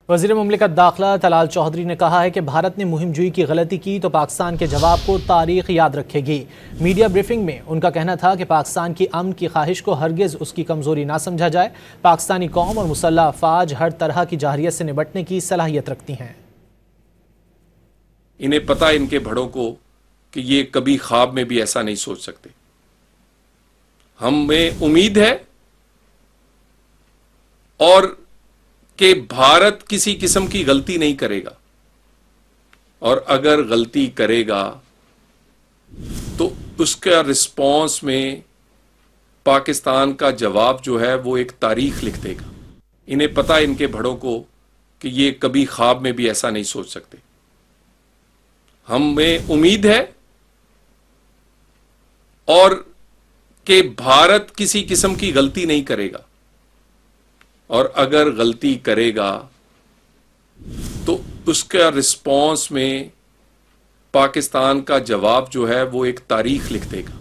वज़ीर मुमलिकत दाखिला तलाल चौधरी ने कहा है कि भारत ने मुहिम जुई की गलती की तो पाकिस्तान के जवाब को तारीख याद रखेगी। मीडिया ब्रीफिंग में उनका कहना था कि पाकिस्तान की अमन की ख्वाहिश को हरगिज़ उसकी कमज़ोरी ना समझा जाए। पाकिस्तानी कौम और मुसल्लह अफवाज हर तरह की जाहिरियत से निपटने की सलाहियत रखती हैं। इन्हें पता है इनके भड़ों को कि ये कभी ख्वाब में भी ऐसा नहीं सोच सकते। हमें उम्मीद है और कि भारत किसी किस्म की गलती नहीं करेगा, और अगर गलती करेगा तो उसका रिस्पॉन्स में पाकिस्तान का जवाब जो है वो एक तारीख लिख देगा। इन्हें पता है इनके भड़ों को कि ये कभी ख्वाब में भी ऐसा नहीं सोच सकते। हमें उम्मीद है और कि भारत किसी किस्म की गलती नहीं करेगा, और अगर गलती करेगा तो उसका रिस्पॉन्स में पाकिस्तान का जवाब जो है वो एक तारीख लिख देगा।